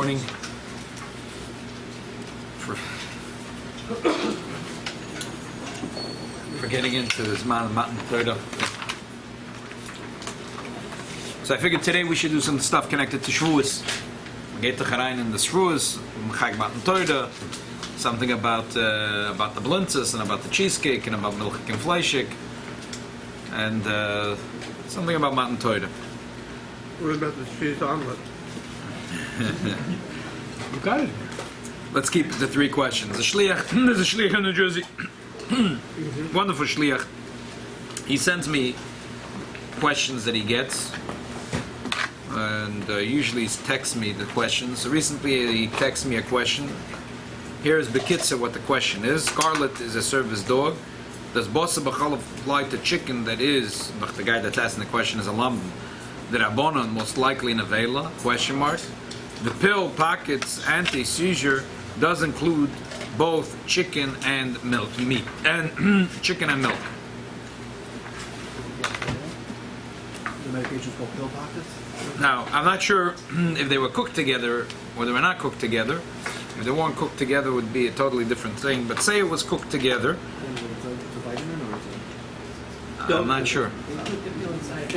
morning. For getting into this Matan Torah. So I figured today we should do some stuff connected to Shavuos. We get to Charain in the Shavuos, Chag Matan Torah, something about the blintzes and about the cheesecake and about milchik and fleishik, and something about Matan Torah. What about the cheese omelet? You got it. Let's keep it to 3 questions. The shliach, there's a shliach in New Jersey. Wonderful shliach. He sends me questions that he gets, and usually he texts me the questions. So recently he texted me a question. Here is Bekitza what the question is. Scarlet is a service dog. Does Bosa B'chalav apply to chicken that is, the guy that's asking the question is a lamb, the Rabbanon most likely in a vela? Question mark. The pill packets anti-seizure does include both chicken and meat, and chicken and milk. The medication's called pill pockets? Now, I'm not sure if they were cooked together or they were not cooked together. If they weren't cooked together, it would be a totally different thing. But say it was cooked together. It's a vitamin or is it? I'm not sure.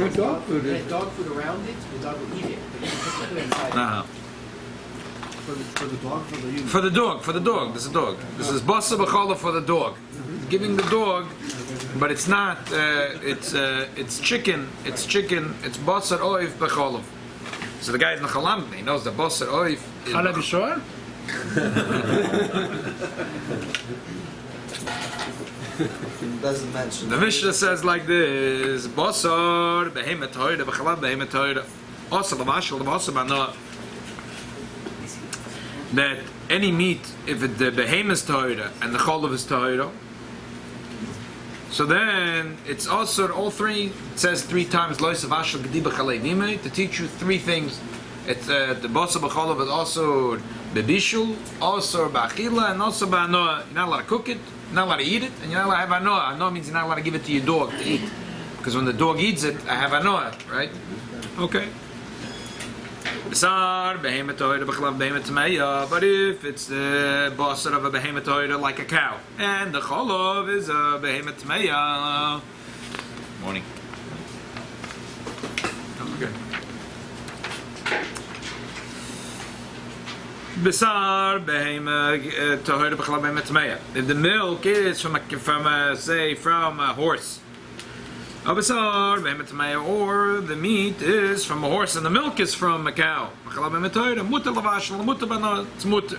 Or dog food. There's dog food around it, the dog will eat it. But you can put it inside. Uh-huh. For the dog, for the human? For the dog. This is a dog. This is basa b'chala for the dog. Giving the dog, but it's not. It's chicken. It's basar oif b'chalav. So the guy is nachalam. He knows the basar oif. Chalav yishor? Doesn't mention. The Mishnah says like this: basar behemet hoida b'chalav behemet hoida. Also l'mashal l'basar b'anoah. That any meat, if the behemoth is tahira and the cholav is tahira, so then it's also all 3. It says 3 times lois of ashal gediba chalevime to teach you 3 things. It's the basa b'cholav is also bebishul, also b'achila, and also b'anoah. You're not allowed to cook it, you're not allowed to eat it, and you're not allowed to have anoah. Anoah means you're not allowed to give it to your dog to eat, because when the dog eats it, I have anoah, right? Okay. But if it's the basar of a behemoth toida like a cow, and the cholov is a behemoth tmeya. Morning. Okay. Basar behemoth toida b'chalav behemoth tmeya. If the milk is from a horse. Or the meat is from a horse and the milk is from a cow. It's mutter.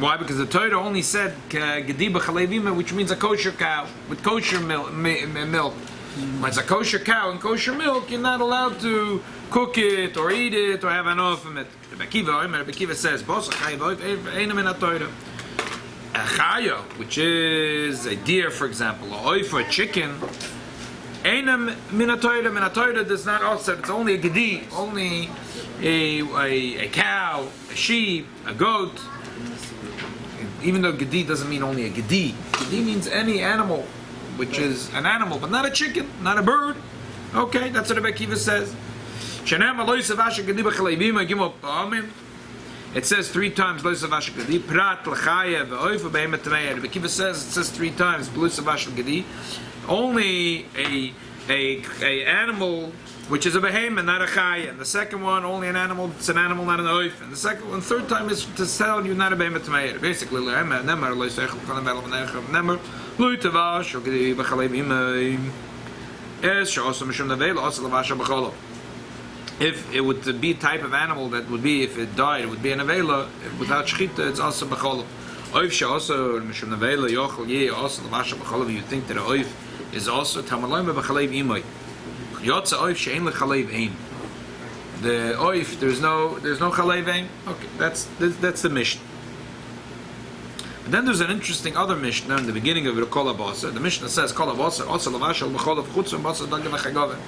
Why? Because the Torah only said gediba chalevima, which means a kosher cow with kosher milk. When it's a kosher cow and kosher milk, you're not allowed to cook it or eat it or have an off from it. Rabbi Kiva says, a chaya, which is a deer, for example, or oif, or a chicken, einam minatoida does not offset. It's only a gedi, only a cow, a sheep, a goat. Even though gedi doesn't mean only a gedi. Gedi means any animal, which is an animal, but not a chicken, not a bird. Okay, that's what Rabbi Kiva says. It says 3 times Lois of Ashel Gedi. Prat l'chaya v'oif v'behemet tmeya. Rabbi Kiva says it says 3 times Lois of Ashel Gedi. Only a animal which is a behemoth, not a chaya. And the second one, only an animal. It's an animal, not an oif. And the second one, 3rd time is to tell you not a behemoth tmeya. Basically, nemar Lois echel v'chanam v'nechem nemar Lois of Ashel Gedi v'chalev imay. Es she'osam mishum nevela osel of Ashel b'cholav. If it would be a type of animal that would be, if it died, it would be an avela. Without shechita, it's also b'cholav. Oif she'also mishum nevela yochel ye also l'masha b'cholav. You think that an oif is also tamalayim b'chalev imay. Yotza oif she'en l'chalev ein. The oif, there's no chalev ein. Okay, that's the Mishnah. But then there's an interesting other Mishnah in the beginning of the Kol HaBasar. The Mishnah says Kol HaBasar also l'mashal b'cholav chutz v'basar dagam v'chagavim.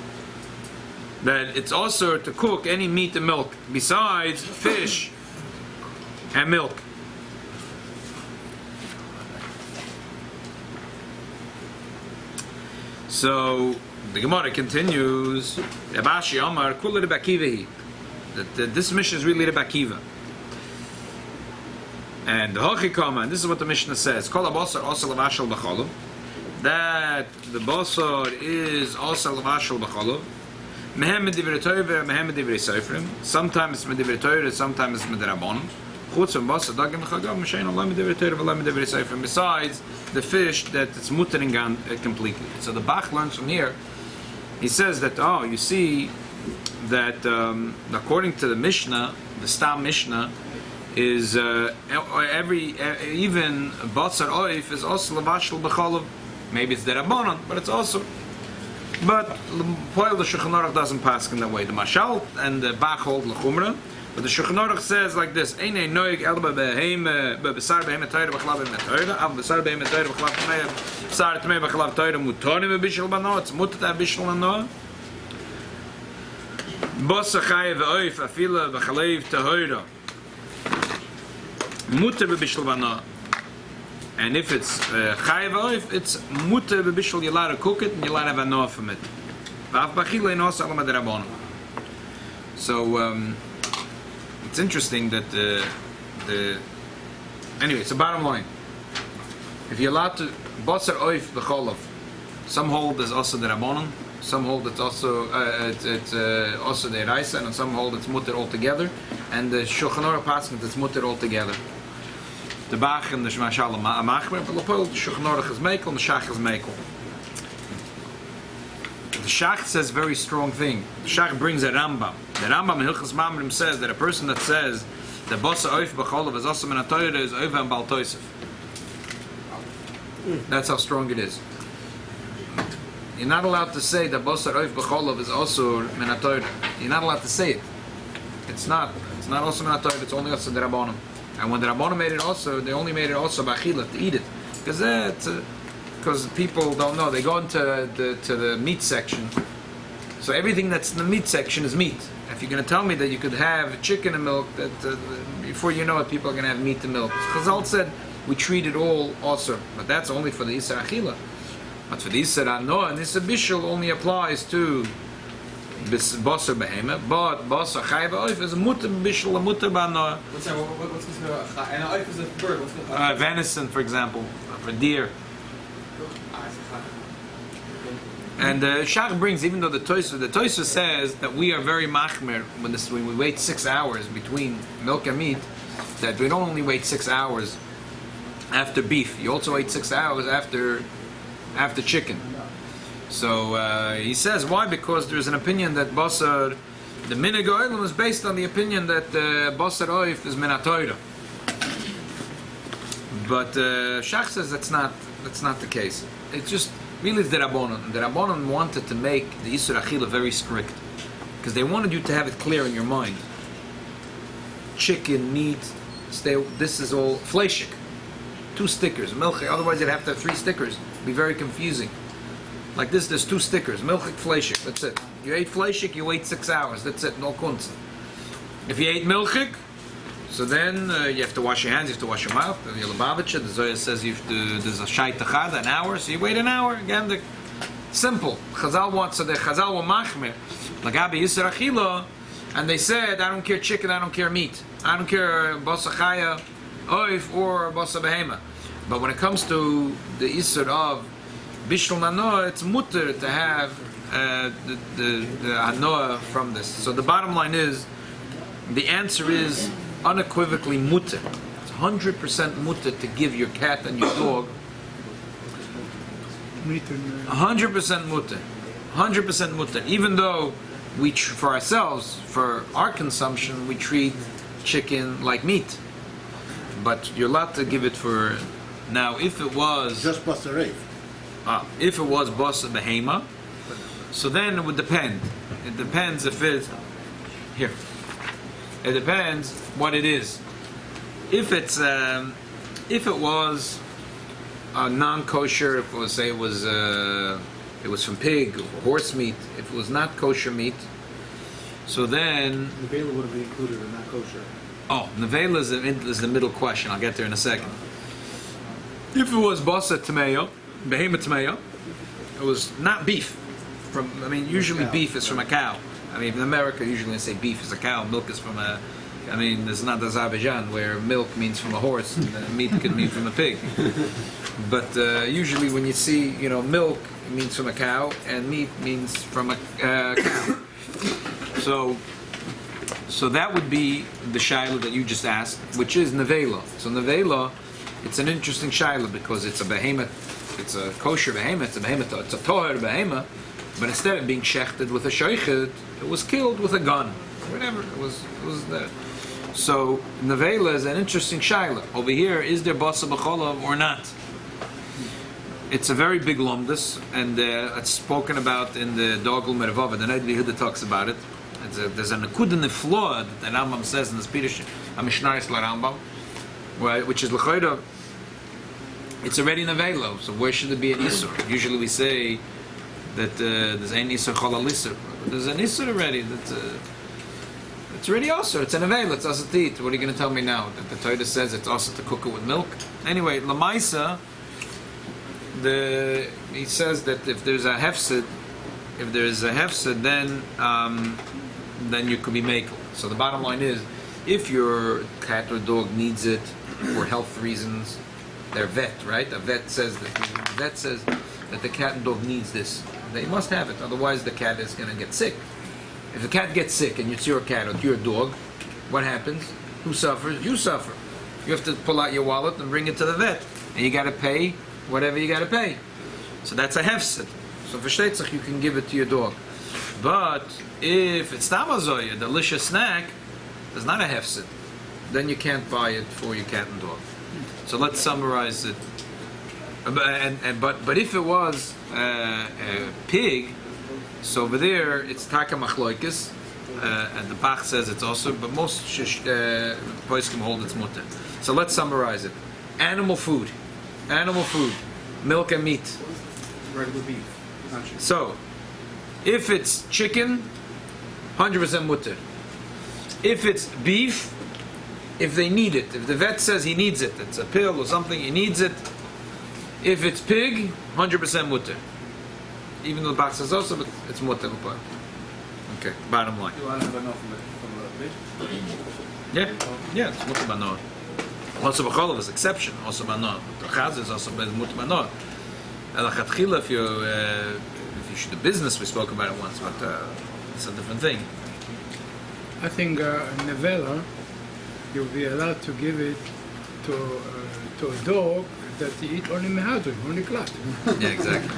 That it's also to cook any meat and milk besides fish and milk. So the Gemara continues. Rabashi Amar Kula Rabbi Kiva. That this Mishnah is really Rabbi Akiva. And the Hochikama, and this is what the Mishnah says: Kol abasar also lavashal b'cholav. That the basar is also lavashal b'cholav. Mehem medivrei Torah, mehem medivrei Sofrim. Sometimes it's medivrei Torah, sometimes it's midrabanan. Chutz from basar dagim l'chagav m'shein Allah medivrei Torah, Allah medivrei Sofrim. Besides the fish that it's muttering on completely. So the Bach learns from here. He says that you see that according to the Mishnah, the Stam Mishnah, is even basar oif is also lavashal b'cholav. Maybe it's derabanan, but it's also. But Poil the Shulchan Aruch doesn't pass in that way. The Mashal and the Bach hold l'chumra, but the Shulchan Aruch says like this: Einay noig elba beheim bebesar beheim Torah b'chalav beheim Torah, av besar beheim Torah b'chalav tmei besar tmei b'chalav Torah mutonim b'bishul bano. It's mutat b'bishul bano. Basa chayev oif afila b'chalev tahora. Mutter b'bishul bana, and if it's chayev oif, it's mutter b'bishul. You're allowed to cook it and you're allowed to have a noah from it. So it's interesting that anyway, it's a bottom line. If you're allowed to basar oif b'cholav, some hold there's also the rabbanon, some hold it's also also the raisa, and some hold it's mutter altogether, and the Shulchan Aruch passes it's mutter altogether. The Bach and the Shmashal Machmer, but the Shulchan Aruch is Mekel and the Shach is Mekel. The Shach says very strong thing. The Shach brings a Rambam. The Rambam in Hilchos Mamrim says that a person that says the Basa Oif B'cholav is also Min HaTorah is Oiv and Bal Tosef. That's how strong it is. You're not allowed to say that Basa Oif B'cholav is also Min HaTorah. You're not allowed to say it. It's not also Min HaTorah. It's only also the Rabbanim. And when the Rabbanim made it also, they only made it also b'achila, to eat it, because people don't know. They go into the meat section, so everything that's in the meat section is meat. If you're going to tell me that you could have chicken and milk, that before you know it, people are going to have meat and milk. Chazal said we treat it all also, but that's only for the Isser Achila. But for the Isser Anoah and Isser Bishul only applies to Basar Behema, but Basar Chayev Oif is a mutter bishul, a mutter b'anoah. What's this? And an oif is a bird. What's the venison, for example, for deer. And Shach brings, even though the Tosfos says that we are very machmer when we wait 6 hours between milk and meat, that we don't only wait 6 hours after beef, you also wait 6 hours after chicken. So he says, why? Because there's an opinion that basar, the minig oilam is based on the opinion that basar oif is min HaTorah. But Shach says that's not the case. It's just really the Rabbanon. The Rabbanon wanted to make the Yisur Achila very strict because they wanted you to have it clear in your mind. Chicken, meat, this is all fleishik. 2 stickers, milchik. Otherwise, you'd have to have 3 stickers. It'd be very confusing. Like this, there's 2 stickers, milchik, fleishik, that's it. You ate fleishik, you wait 6 hours, that's it, no kunst. If you ate milchik, so then you have to wash your hands, you have to wash your mouth. The Lubavitcher, the Zohar says there's a shayt achad, an hour, so you wait an hour. Again, simple. Chazal wants, so the Chazal were machmer, like Abi Yisra Achila, and they said, I don't care chicken, I don't care meat, I don't care basa chaya, oif, or basa behema. But when it comes to the Yisra of Bishul Nanoah, it's mutter to have the Anoah from this. So the bottom line is, the answer is unequivocally mutter. It's 100% mutter to give your cat and your dog. 100% mutter. 100% mutter. Even though we, for ourselves, for our consumption, we treat chicken like meat. But you're allowed to give it for... Now, if it was... Just basar oif. If it was basa behema, so then it would depend. It depends if it's here. It depends what it is. If it was a non-kosher, if it was it was from pig or horse meat, if it was not kosher meat, so then nevela would be included in not kosher. Oh, nevela is the middle question. I'll get there in a second. If it was basa tameya, behema tameya, it was not beef. Usually beef is from a cow. I mean, in America, usually they say beef is a cow, milk is from a. I mean, there's not Azerbaijan where milk means from a horse and meat could mean from a pig. But usually, when you see, milk means from a cow and meat means from a cow. So that would be the shaila that you just asked, which is nevela. So nevela, it's an interesting shaila because it's a behemoth, it's a kosher behemoth, it's a toher behemoth, but instead of being shechted with a shoichet, it was killed with a gun, whatever. It was that. So nevela is an interesting shaila. Over here, is there basa b'cholav or not? It's a very big lumdus, and it's spoken about in the Dogel Mervava. The Night Yehuda talks about it. There's a nekuda nefloa that the Rambam says in the Spirish Mishnayos LaRambam, which is l'chayda. It's already nevelo, so where should there be an isur? Usually we say that there's an isur chalal isur. There's an isur already. It's already also. It's a nevelo. It's also to eat. What are you going to tell me now? That the Torah says it's also to cook it with milk. Anyway, lamaisa. He says that if there's a hefsid, then you could be makel. So the bottom line is, if your cat or dog needs it for health reasons, they're vet, right? A vet says that the cat and dog needs this. They must have it, otherwise the cat is going to get sick. If the cat gets sick and it's your cat or it's your dog, what happens? Who suffers? You suffer. You have to pull out your wallet and bring it to the vet, and you got to pay whatever you got to pay. So that's a hefsid. So for shteitzach you can give it to your dog. But if it's tamazoy, a delicious snack, there's not a hefsid. Then you can't buy it for your cat and dog. So let's summarize it. But if it was a pig, so over there it's taka machloikis, and the Bach says it's also, but most poskim hold it's mutter. So let's summarize it. Animal food, milk and meat. Regular beef. Not chicken. So, if it's chicken, 100% mutter. If it's beef, if they need it, if the vet says he needs it, it's a pill or something, he needs it. If it's pig, 100% mutter. Even though the Bach says also, but it's mutter. Okay, bottom line. You want to know from the fish? Yeah, it's mutter banor. Also b'cholav is exception, also banor. The chaz is also mutter banor. If you should do business, we spoke about it once, but it's a different thing. I think nevela, you'll be allowed to give it to a dog that he eat only mehadrim, only klat. Yeah, exactly.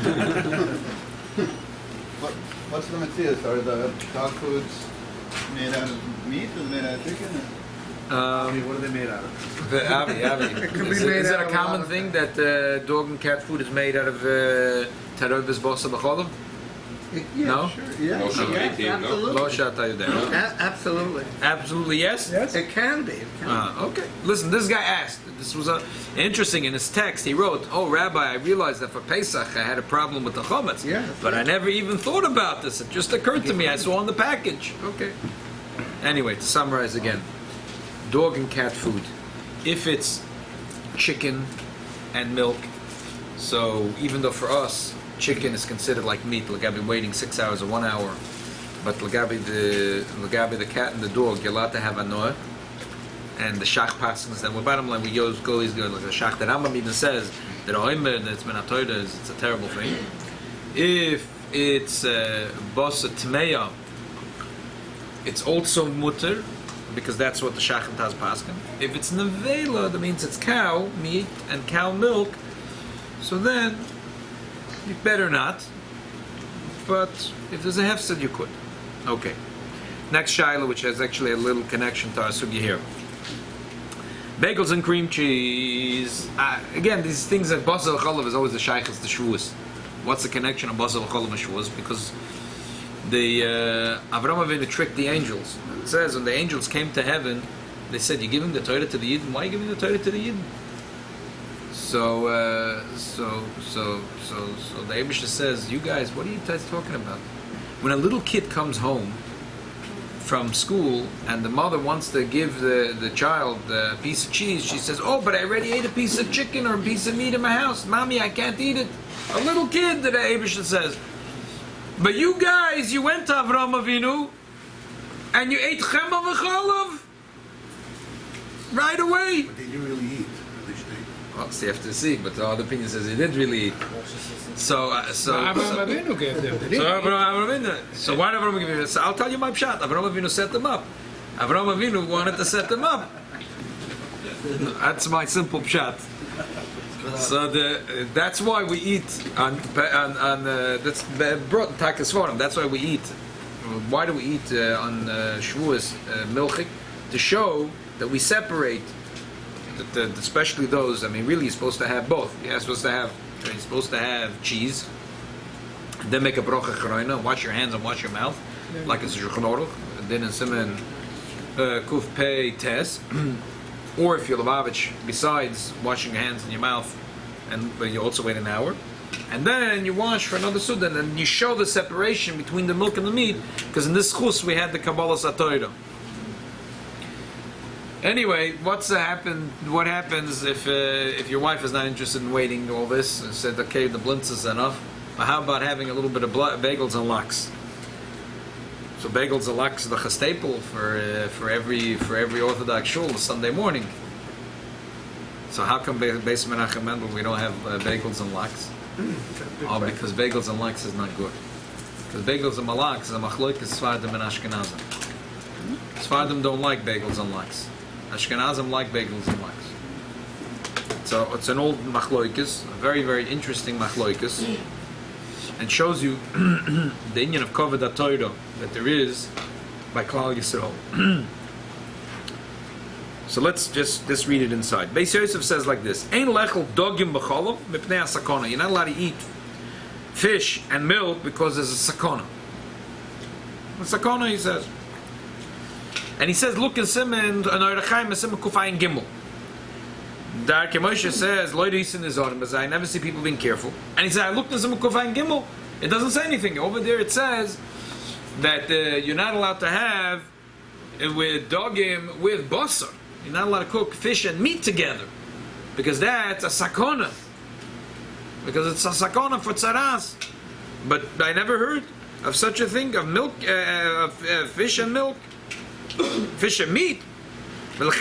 What's the materials? Are the dog foods made out of meat or made out of chicken? What are they made out of? Avi. Is it a common thing that dog and cat food is made out of tarovis bosa b'cholam? Yeah, No? sure. Yeah, No sugar, yes, 18, no? absolutely. Lo shata yudeh. Absolutely. Absolutely yes? Yes, it can be. Okay. Listen, this guy asked. This was interesting. In his text, he wrote, "Oh, Rabbi, I realized that for Pesach I had a problem with the chometz, Yeah. but I never even thought about this. It just occurred to me. I saw on the package." Okay. Anyway, to summarize again, dog and cat food. If it's chicken and milk, so even though for us chicken is considered like meat, Lagabi waiting 6 hours or 1 hour, but Lagabi the cat and the dog, you're allowed to have anoah. And the shach passings, then bottom line, we always go like the shach that Rambam even says that oimer that's been atoida is it's a terrible thing. If it's bosa tmeya, it's also mutter because that's what the shach and taz paskin. If it's nevela, that means it's cow meat and cow milk. So then you better not. But if there's a hefsed, you could. Okay. Next shaila, which has actually a little connection to our sugya here. Bagels and cream cheese. Again, these things that basal chalav is always the shaykhs, the shvuas. What's the connection of basal chalav and shvuas? Because the Avram Avinu tricked the angels. It says when the angels came to heaven, they said, "You're giving the Torah to the Yidden. Why are you giving the Torah to the Yidden?" So the Abishah says, "You guys, what are you guys talking about? When a little kid comes home from school and the mother wants to give the child a piece of cheese, she says, 'Oh, but I already ate a piece of chicken or a piece of meat in my house. Mommy, I can't eat it.' A little kid, the Abishah says. But you guys, you went to Avraham Avinu and you ate chema v'chalav right away. But they didn't really eat. At least they. Well, so you have to see, but the other opinion says he did really eat. So Abraham Avinu gave them. They didn't eat. So why did Avraham Avinu? So I'll tell you my pshat. Avraham Avinu set them up. Avraham Avinu wanted to set them up. That's my simple pshat. So that's why we eat on that's brought in Takasvarim. That's why we eat. Why do we eat on Shavuos milchik? To show that we separate, especially those. I mean, really, you're supposed to have both. You're supposed to have cheese, and then make a brocha choroina, wash your hands and wash your mouth, like it's a Shulchan Aruch, and then in Siman Kuf Pei Tes. Or if you're Lubavitch, besides washing your hands and your mouth, but you also wait an hour, and then you wash for another suda, and then you show the separation between the milk and the meat, because in this chus we had the Kabbalah Satoira. Anyway, what happens if your wife is not interested in waiting all this and said, okay, the blintz is enough, but how about having a little bit of bagels and lox? So bagels and lox is the staple for every Orthodox shul Sunday morning. So how come Beis Menachem Mendel we don't have bagels and lox? Oh, because bagels and lox is not good. Because bagels and lox is a machloikes Sfardim and Ashkenazim. Sfardim don't like bagels and lox. Ashkenazim like bagels and lox. So it's an old machloikes, a very, very interesting machloikes, and shows you the union of Kovod HaTorah that there is by Klal Yisrael. So let's just read it inside. Beis Yosef says like this: Ein lechel dogim b'cholav mipnei asakona. You're not allowed to eat fish and milk because there's a sakona. A sakona, he says. And he says, look in Siman, an Orechaim, Siman Kufayin Gimel. Dar Moshe says, Lo Yisin Nizorim, as I never see people being careful. And he said, I looked in Siman Kufayin Gimel. It doesn't say anything. Over there it says that you're not allowed to have with dogim with basar. You're not allowed to cook fish and meat together, because that's a sakona. Because it's a sakona for tzaras. But I never heard of such a thing, of milk, fish and milk. Fish and meat. Beis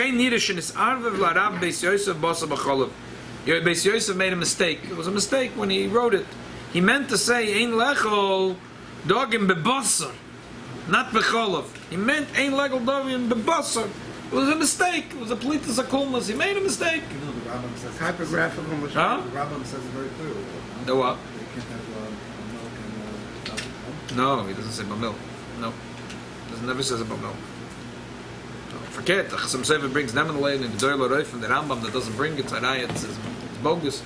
Yosef made a mistake. It was a mistake when he wrote it. He meant to say ein lechol dogim bebasar, not becholav. He meant ein lechol dogim bebasar. It was a mistake. It was a politis akulmas. He made a mistake. No, the Rambam says Typographical mistake. The Rambam says it very clearly. The what? They can't have milk and No, he doesn't say about milk. No, it never says about milk. Forget, the Chasam Sofer brings them in the lane in the Doyle Roif and the Rambam that doesn't bring it, it's bogus.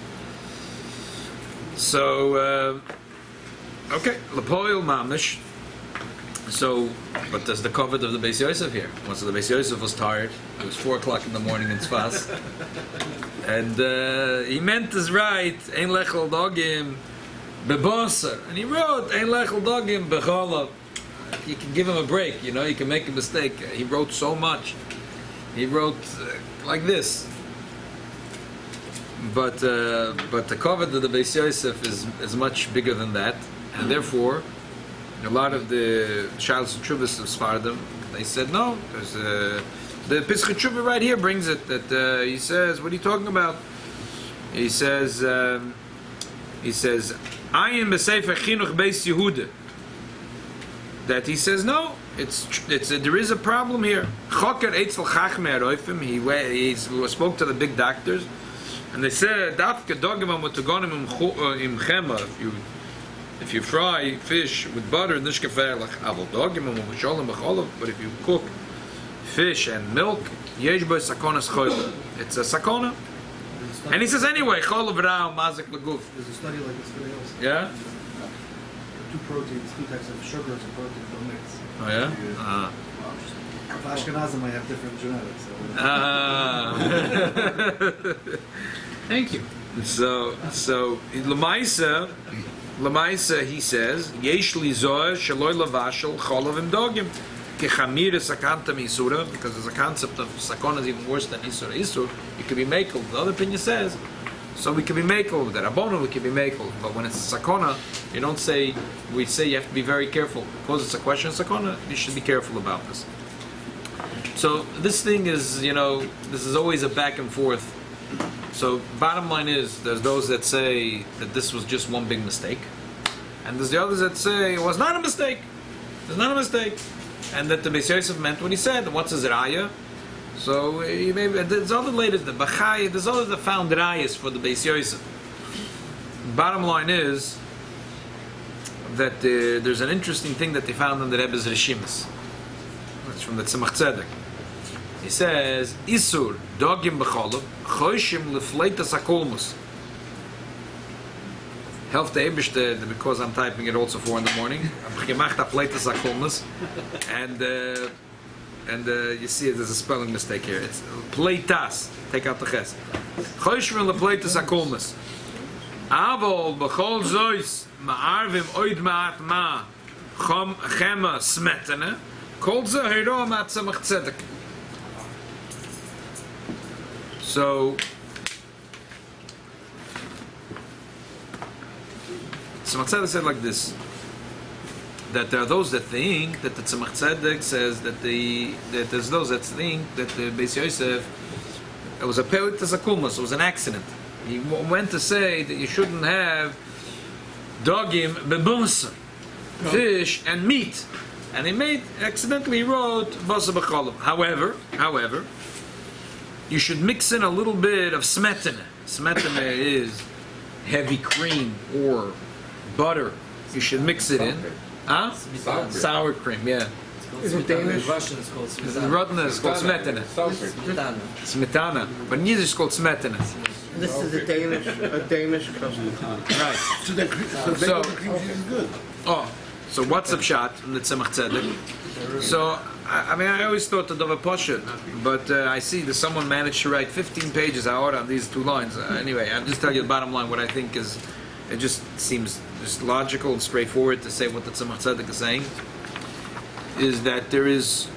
So, okay, Lepoil Mamish. So, but there's the cover of the Beis Yosef here. Once the Beis Yosef was tired, it was 4 o'clock in the morning in Tzfas, and he meant this right, Ein Lechel Dogim Bebosser, and he wrote Ein Lechel Dogim Becholav. You can give him a break, you can make a mistake. He wrote so much. He wrote like this. But the cover of the Beis Yosef is much bigger than that, and therefore a lot of the Sheilos and Tshuvos of Sfardim, they said no. There's the Pesach Tshuva right here brings it that he says, what are you talking about? He says Ayin b'Sefer Chinuch Beis Yehuda. That he says no, there is a problem here. Choker Eitzel Chachmei Aroifim. He spoke to the big doctors, and they said Dafke Dogim Amotogonim Im Chema. If you fry fish with butter, nishkefeirlach avol dogim Amosholim b'cholav. But if you cook fish and milk, yesh bo sakonas choyla. It's a sakona. And he says anyway, cholav rao mazik leguf. There's a study like this today also. Yeah. Two proteins, 2 types of sugars and proteins don't mix. Oh yeah. Ashkenazim might have different genetics. Thank you. So Lamaisa, he says, Yesh li zoher shaloi lavashel cholav im dogim kechamir sakanta misura, because there's a concept of sakona is even worse than isur. Isur, it could be makel. The other opinion says, so we can be makel with that. Abono, we can be makel. But when it's a sakona, we say you have to be very careful. Because it's a question of sakona, you should be careful about this. So this thing is, this is always a back and forth. So bottom line is, there's those that say that this was just one big mistake, and there's the others that say it was not a mistake. It's not a mistake, and that the Beis Yosef meant what he said. What's his raya? So there's other latest the Bachai. There's other that found rayas for the Beis Yosef. Bottom line is that there's an interesting thing that they found in the Rebbe's Rishimas. It's from the Tzemach Tzedek. He says, Isur, dogim b'cholov, choshim lefleitas akolmus. Help the Eibishter, because I'm typing it also 4 in the morning. Gemacht afleitas akolmus. And you see there's a spelling mistake here. It's pleitas. Take out the ches. Choshim lefleitas akolmus. Avol b'chol zois ma'arvim oid ma'at ma chema smetana kol ze hero ma'at tzemach tzedek. So Tzemach Tzedek said like this, that there are those that think that the Tzemach Tzedek says that there's those that think that the Beis Yosef, it was a pelit tazakumas, it was an accident. He went to say that you shouldn't have dogim bebumsa, fish and meat, and he accidentally wrote basa b'cholov. However, you should mix in a little bit of smetana. Smetana is heavy cream or butter. You should mix it in. Huh? Sour cream, yeah. In Russian it's called smetana. Rotna is called smetana. Smetana. But in Yiddish it's called smetana. This is a Danish custom. Right. So the cream cheese is good. So what's the pshat in the Tzemach Tzedek? So, I always thought the Dova Parsha, but I see that someone managed to write 15 pages out on these 2 lines. Anyway, I'll just tell you the bottom line. What I think is, it just seems just logical and straightforward to say what the Tzemach Tzedek is saying, is that there's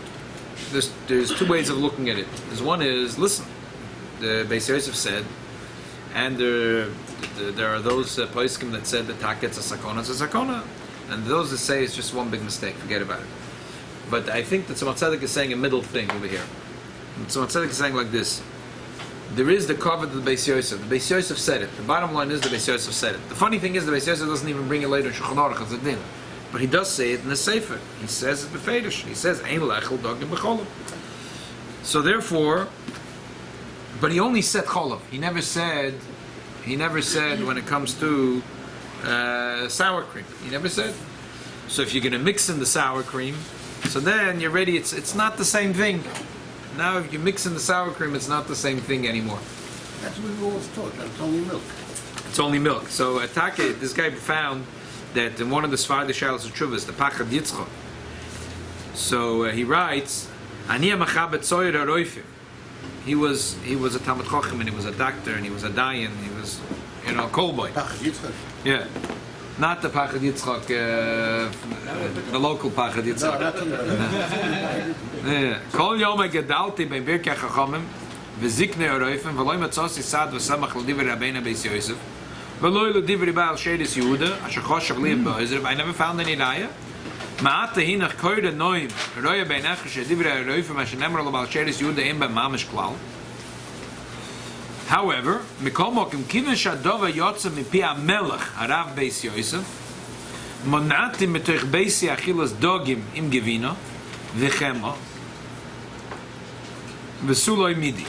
2 ways of looking at it. There's one is, listen, the Beis Yosef said, and there are those poskim that said that taket's a sakona, and those that say it's just one big mistake, forget about it. But I think that Tzemach Tzedek is saying a middle thing over here. Tzemach Tzedek is saying like this: there is the covet of the Beis Yosef. The Beis Yosef said it. The bottom line is the Beis Yosef said it. The funny thing is the Beis Yosef doesn't even bring it later in Shulchan Aruch as a din, but he does say it in the Sefer. He says it befedish. He says ein lechel dogim b'cholov. So therefore, but he only said cholov. He never said when it comes to sour cream. He never said. So if you're going to mix in the sour cream, so then you're ready. It's not the same thing. Now if you mix in the sour cream, it's not the same thing anymore. That's what we always taught. That's only milk. It's only milk. So Atake, this guy found that in one of the Sephardic Sheilos of Chuvas, the Pachad Yitzchak. So he writes, "Aniyah machabet tzoyer haroifim." He was a Talmud Chacham, and he was a doctor, and he was a dayan. He was, a coal boy. Pachad Yitzchak. Yeah, not the Pachad Yitzchak, the local Pachad Yitzchak. Yeah. Kol yom gedalti beim Birkei Chachamim v'ziknei haroifim v'loy matzosi sad v'samach l'divrei Rabbeinu Beis Yosef v'loy l'divrei Baal Sheilos Yehuda asher choshev li'im ba'ozer. I never found any raya. Ma'ata hinach koyre noim roya beinach shedivrei haroifim asher nemar l'Baal Sheilos Yehuda im b'mamish klal. However, mikol mokim kiven shadova yotza mipi hamelech harav Beis Yosef monati metoich beisi achilas dogim im gevino v'chema v'suloi midi.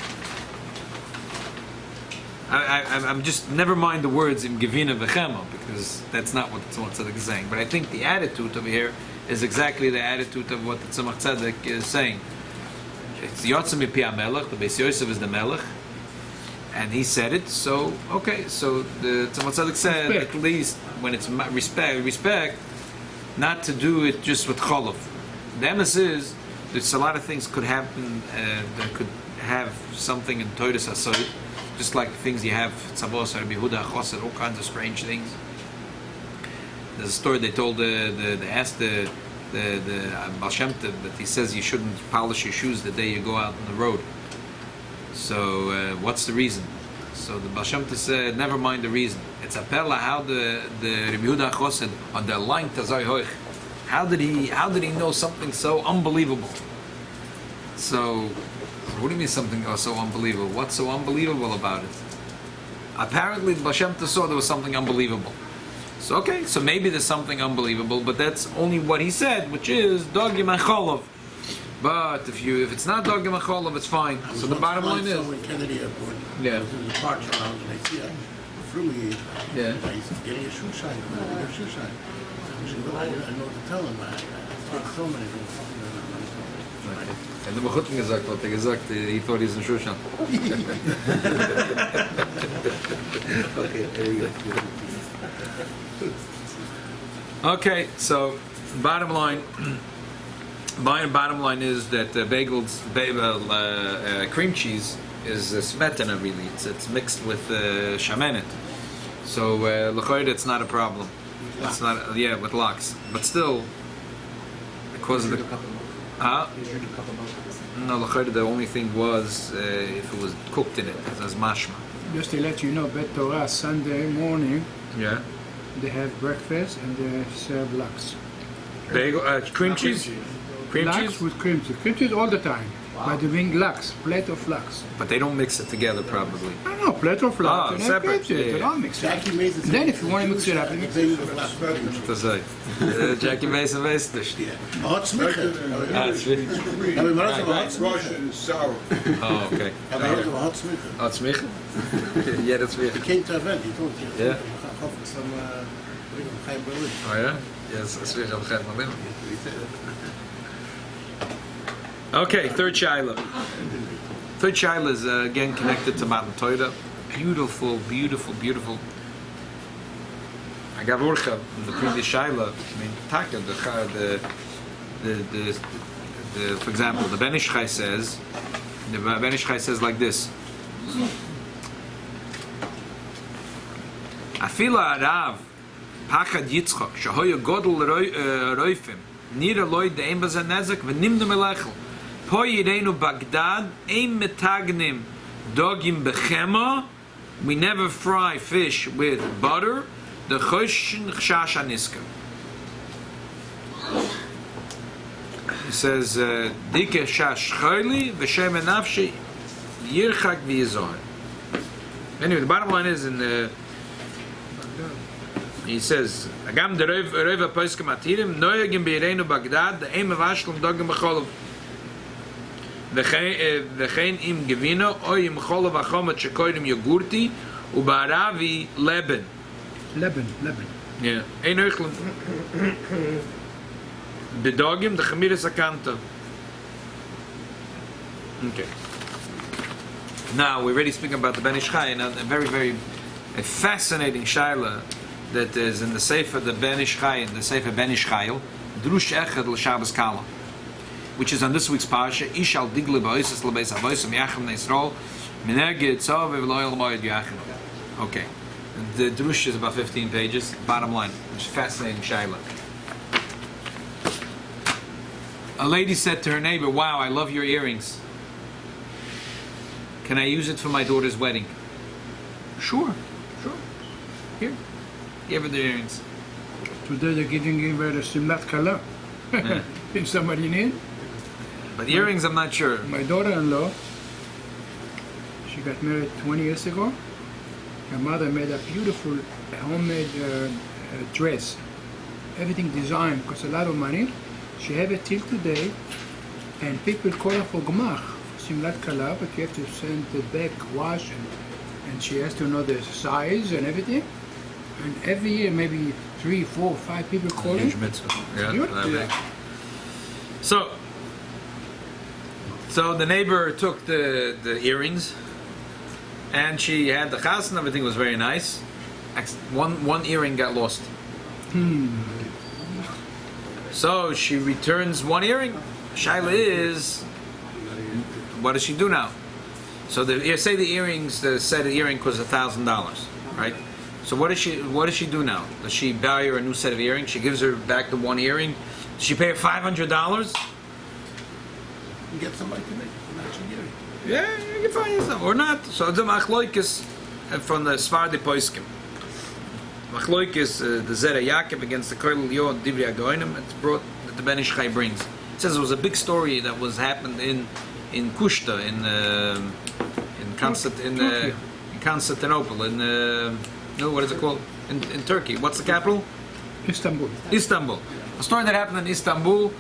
I'm just, never mind the words im gevina v'chema, because that's not what the Tzemach Tzedek is saying. But I think the attitude over here is exactly the attitude of what the Tzemach Tzedek is saying. It's yotza mipi hamelech. The Beis Yosef is the melech. And he said it, so okay. So the Tzemach Tzedek said at least when it's respect, not to do it just with cholov. The emes is there's a lot of things could happen that could have something in Toides Hasoid, just like the things you have Tzavos Rabbi Yehuda Choser, all kinds of strange things. There's a story they told. They asked the Baal Shem Tov that he says you shouldn't polish your shoes the day you go out on the road. So what's the reason? So the Baal Shem Tov said, never mind the reason. It's a pella how the Rabbi Yehuda Chosid on the line Tazoi Hoich. How did he know something so unbelievable? So, what do you mean something so unbelievable? What's so unbelievable about it? Apparently, the Baal Shem Tov saw there was something unbelievable. So okay, so maybe there's something unbelievable, but that's only what he said, which is dogim and cholov. But if it's not dogim and cholov, it's fine. So the bottom line is, in Kennedy Airport. Yeah. I was in the Parsha lounge and I see a fluid. Yeah. He's getting a shoe shine. A shoe shine. I know what to tell him. I speak so many things. and the Bechutten gesagt, hat gesagt, he thought he's in Shushan. Okay, there you go. Okay, so bottom line is that bagels, cream cheese is smetana really. It's mixed with shamenet. So l'chayr it's not a problem. It's not with lox, but still because of the no l'chayr the only thing was if it was cooked in it as mashma. Just to let you know, Bet Torah Sunday morning Yeah. they have breakfast and they serve lax. Bagel, cream cheese. Cream Lax cheese, with cream cheese. Cream cheese all the time. But they bring lax, plate of lax. but they don't mix it together probably. I know, plate of lax. and have separate, cream cheese. yeah. They don't mix it. Jackie Mason. Then if you want to mix it up, you mix it. To say, Jackie Mason weiß nicht. Hot smicha. That's really. Have you heard of a hot smicha? Russian is sour. Oh, okay. Have you heard of a hot smicha? Oh, it's mich? Yeah, that's me. He came to an event. He told you. Yeah. Some Chaim Berlin. Oh, yeah? Yes, it's mich. I'm Chaim Berlin. Okay, third Shaila. Third Shaila is again connected to Matan Torah. Beautiful, beautiful, beautiful. I got Urcha in the previous Shaila. I mean, Taka, for example, the Ben Ish Chai says, like this. Afila Arav Pachad Yitzchak Shahoya Godel Roifim Nira Lloyd the Embazan Nezek Venim the Melechel Po Yirenu Baghdad Ein Metagnim Dogim Bechema. We never fry fish with butter. The Choshin Chshash Aniska. He says Dike Shash Chayli V'Shem Nafshi Yirchak V'Yizohar. Anyway, the bottom line is in he says Agam the Reva Poskem Atirim Noyagim Beirenu Baghdad the Eim of Ashlam Dogim B'Cholov V'chein im Gevino Oy im Cholov Achomet Shekoyrim Yogurti Ubaravi Leben. Leben. Yeah. Ein Euchlen. The dogim, the Chamiris Akanta. Okay. Now, we're already speaking about the Ben Ish Chai, and a very, very fascinating shaila that is in the Sefer the Ben Ish Chai, in the Sefer Ben Ish Chayil, Drush Echad L'Shabbos Kala, which is on this week's Parsha, Ishal Digle Ba'oises L'Beis Avoisem Yachem Neisrol, Mineged Tzov V'Loyal Moed Yachem. Okay. The Drush is about 15 pages. Bottom line, which is fascinating shaila. A lady said to her neighbor, "Wow, I love your earrings. Can I use it for my daughter's wedding?" Sure. Here, give her the earrings. Today they're giving her the Simlat Kala. If somebody need. But earrings, I'm not sure. My daughter-in-law, she got married 20 years ago. Her mother made a beautiful homemade dress. Everything designed, cost a lot of money. She have it till today, and people call her for Gmach, Simlat Kala, but you have to send it back, wash, and she has to know the size and everything. And every year, maybe 3, 4, 5 people call Huge her. mitzvah. Beautiful. Yeah. So the neighbor took the earrings, and she had the chas, and everything was very nice. One earring got lost. So she returns one earring. Shaila is, what does she do now? So say the earrings, the set of earring costs $1,000, right? So what does she do now? Does she buy her a new set of earrings? She gives her back the one earring. Does she pay her $500? You get somebody to make a matching earring. Yeah, you can find yourself or not. So the machloikis from the Sfardi Poiskim. Machloikis the Zera Yaakov against the Koil Yo and Divri Agoinim. It's brought that the Ben Ish Chai brings. It says it was a big story that was happened in Kushta in Constantinople no, what is it called in Turkey? What's the capital? Istanbul. Istanbul. A story that happened in Istanbul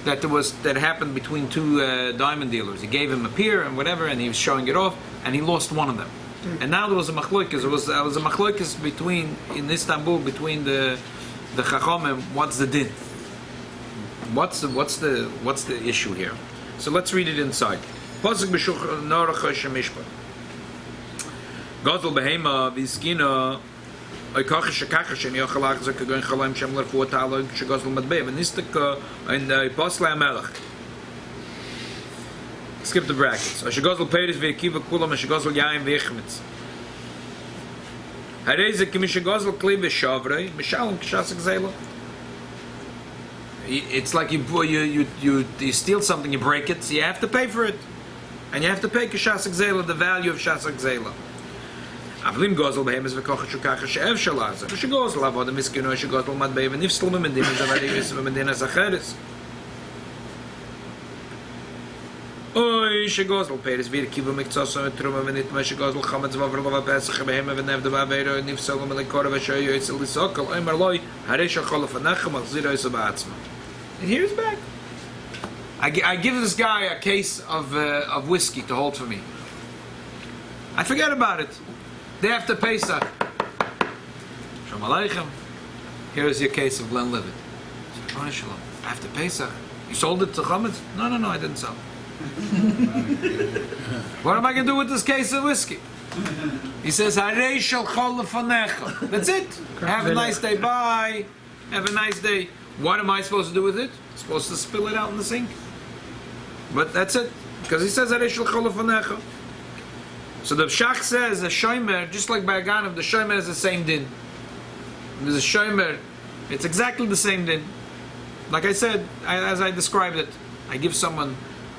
that happened between two diamond dealers. He gave him a pier and whatever, and he was showing it off, and he lost one of them. And now there was a machlokes. There was a machlokes in Istanbul between the Chachamim. What's the din? What's the issue here? So let's read it inside. Pasuk b'Shulchan Aruch Mishpat. Gadol behema v'izkina oy kosher shen yochalach zek goin chalaim shem lerfuat alo shegazol matbei v'nistak in Pasla Melech. Skip the brackets. Shegazol peiris v'yikiva kulam shegazol yaim v'yichmitz. Harei kimi shegazol kli v'shavrei mishalom k'shasik zela. It's like you steal something, you break it, so you have to pay for it, and you have to pay k'shasik zela, the value of shasik zela. Avlim gozel behemes v'kochas shukachas she'ev shalazah. V'shegozel avodah miskino shegozel matbei v'nifsel v'medina zavaris v'medina zacheres. Oy shegozel peiris v'yirkiva miktzoso v'truma v'nitma shegozel chametz v'avrlova pesach behema v'nevda v'aveiro v'nifsel v'melekora v'shoyo yitzel l'sokol oy marloi harei shachol v'nachem achziro yisa ba'atzma. And here's back. I give this guy a case of whiskey to hold for me. I forget about it. Day after Pesach. Shalom Aleichem. Here's your case of Glenlivet. Shalom. After Pesach. You sold it to Chametz? No, I didn't sell. What am I going to do with this case of whiskey? He says, Harei shel chol lefanecha. That's it. Have a nice day. Bye. Have a nice day. What am I supposed to do with it? I'm supposed to spill it out in the sink. But that's it. Because he says, Harei shel chol lefanecha. So the Shach says a shomer, just like by a Ganav, the shomer is the same din. There's a shomer, it's exactly the same din. Like I said, as I described it, I give someone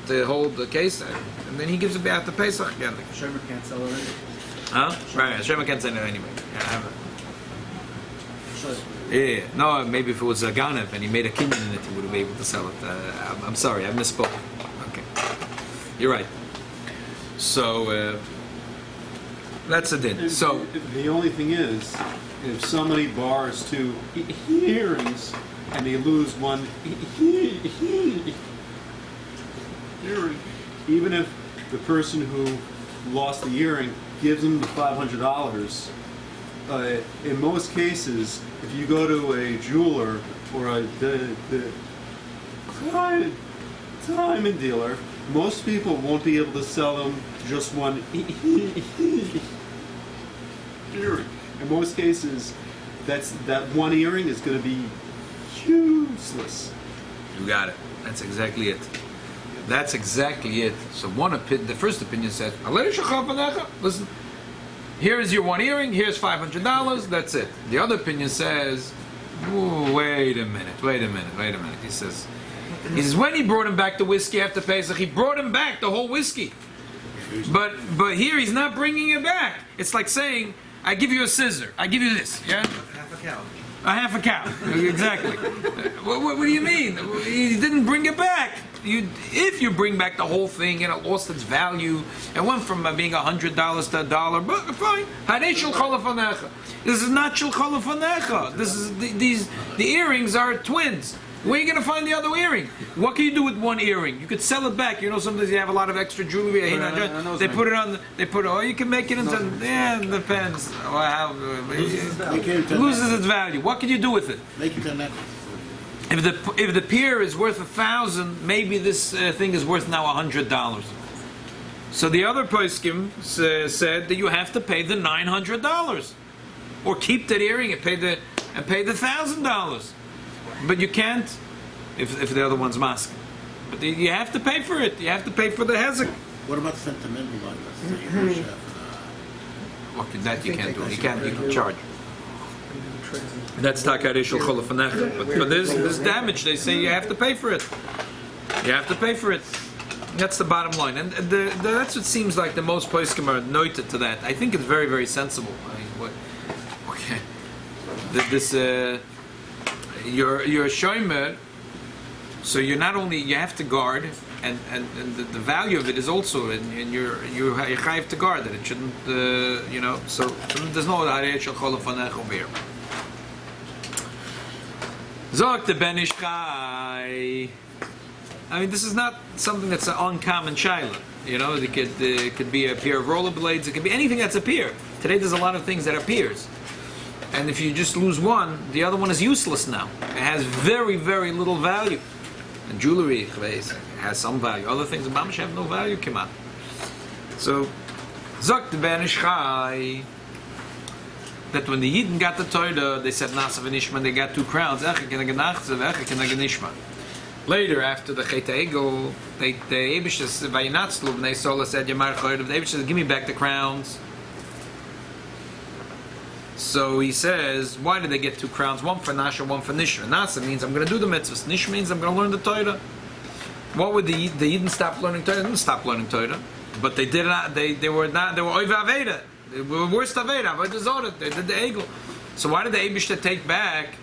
to hold the case, and then he gives it back to Pesach again. Shomer can't sell it anyway. Huh? Right, shomer can't sell it anyway. Yeah, I have it. Yeah. No, maybe if it was a Ganav and he made a kinyan in it, he would have been able to sell it. I'm sorry, I misspoke. Okay. You're right. So, that's a din. So the only thing is, if somebody bars two hearings and they lose one hearing, even if the person who lost the earring gives them the $500, in most cases, if you go to a jeweler or the diamond dealer, most people won't be able to sell them just one earring. In most cases, that one earring is going to be useless. you got it. That's exactly it. That's exactly it. So the first opinion said, listen, here is your one earring, here's $500, that's it. The other opinion says, wait a minute. He says, when he brought him back the whiskey after Pesach, he brought him back the whole whiskey. But here he's not bringing it back. It's like saying, I give you a scissor, I give you this, yeah? Half a cow. A half a cow, exactly. What do you mean? He didn't bring it back. If you bring back the whole thing and it lost its value, it went from being $100 to $1, but fine. This is not shulchan lefanecha. This is the earrings are twins. Where are you going to find the other earring? What can you do with one earring? You could sell it back. You know, sometimes you have a lot of extra jewelry. They put it on. You can make it into. Yeah, it depends. It loses its value. What can you do with it? Make it a necklace. If the pier is worth $1,000, maybe this thing is worth now $100. So the other poskim said that you have to pay the $900, or keep that earring and pay the $1,000. But you can't if the other one's mask. But you have to pay for it. You have to pay for the hezek. What about sentimental ones? Okay, that you can't do. You can charge. That's takarishul cholafanecha. But there's damage. They say you have to pay for it. You have to pay for it. That's the bottom line. And that's what seems like the most poskim are noted to that. I think it's very, very sensible. Your shomer. So you're not only, you have to guard, and the value of it is also, and you're chayav to guard that it shouldn't, so there's no harei shel chol lefanecha over here. Zok the Ben Ish Chai. I mean, this is not something that's an uncommon shaila. It could be a pair of rollerblades. It could be anything that's a pair. Today, there's a lot of things that are pairs, and if you just lose one, the other one is useless now. It has very, very little value. And jewelry has some value. Other things, mamash, have no value. Come on. So, Zok the Ben Ish Chai. That when the Yidden got the Torah, they said Nasa v'Nishma, they got 2 crowns. Later, after the Chet Egel, the Eibishas Vayinatzlu, and they said, Yamar Choyr, the Eibishas said, give me back the crowns. So he says, why did they get 2 crowns? One for Nasha, one for Nishma. Nasa means I'm going to do the mitzvahs. Nishma means I'm going to learn the Torah. What would the Yidden stop learning Torah? They didn't stop learning Torah, but they did not. They were Oiv Aveda. They were worse Aveda. They did the Egel. So why did the Eibishter take back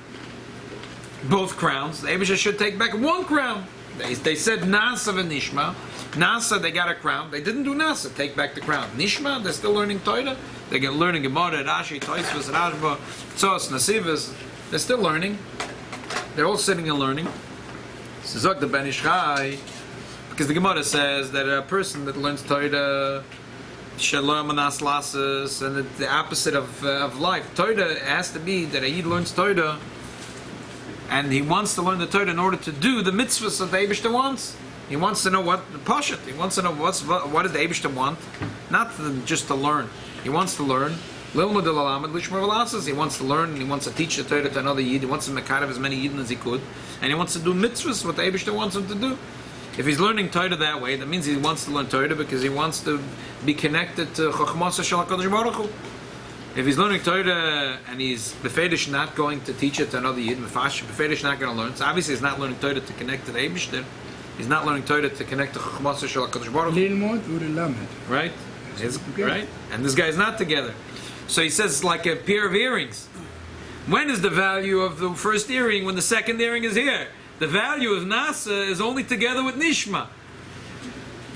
both crowns? The Eibishter should take back 1 crown. They said Nasa v'Nishma. Nasa, they got a crown. They didn't do Nasa. Take back the crown. Nishma, they're still learning Torah. They're learning Gemara, Rashi, Tosfos, Rashba, Tzos, Nasivas. They're still learning. They're all sitting and learning. Zok the Ben Ish Chai, because the Gemara says that a person that learns Torah Shalom Manas Lasses, and the opposite of life. Torah has to be that a Yid learns Torah, and he wants to learn the Torah in order to do the mitzvahs that the Eibishter wants. He wants to know what the Parsha. He wants to know what does the Eibishter want, not just to learn. He wants to learn. Lilmud Elalamad Lishmar Velasas. He wants to learn, and he wants to teach the Torah to another Yid. He wants to make out of as many Yidden as he could, and he wants to do mitzvahs what the Eibishter wants him to do. If he's learning Torah that way, that means he wants to learn Torah because he wants to be connected to Chochmasa Shel HaKadosh Baruch Hu. If he's learning Torah and he's befedish not going to teach it to another Yid, befedish not going to learn, so obviously he's not learning Torah to connect to the Eibishter. He's not learning Torah to connect to Chochmasa Shel HaKadosh Baruch Hu. Lilmod u'lelamed. Right? Right? And this guy's not together. So he says it's like a pair of earrings. When is the value of the first earring when the second earring is here? The value of Nasa is only together with Nishma.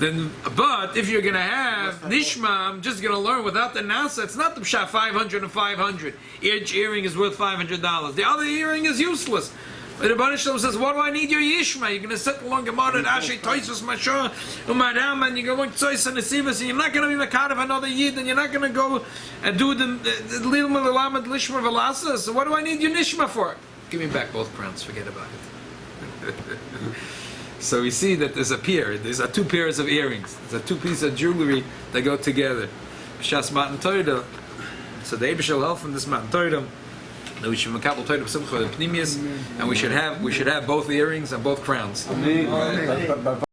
But if you're going to have Nishma, I'm just going to learn without the Nasa. It's not the Pshat 500 and 500. Each earring is worth $500. The other earring is useless. The Rebbe Shalom says, what do I need your Yishma? You're going to sit along Gemara, Rashi, Tosfos, Mashor, Umaram, and you're going to Tzos and Nesivas, and you're not going to be Makar of another Yid, and you're not going to go and do the Lil Malalam and Lishma Velasa. So what do I need your Nishma for? Give me back both crowns, forget about it. So we see that there's a pair. There's 2 pairs of earrings. There's 2 pieces of jewelry that go together. Shas Matan Torah. So the Eibishter will help from this Matan Torah. That we should makabel Torah b'simcha the pnimius, and we should have both earrings and both crowns. Amen.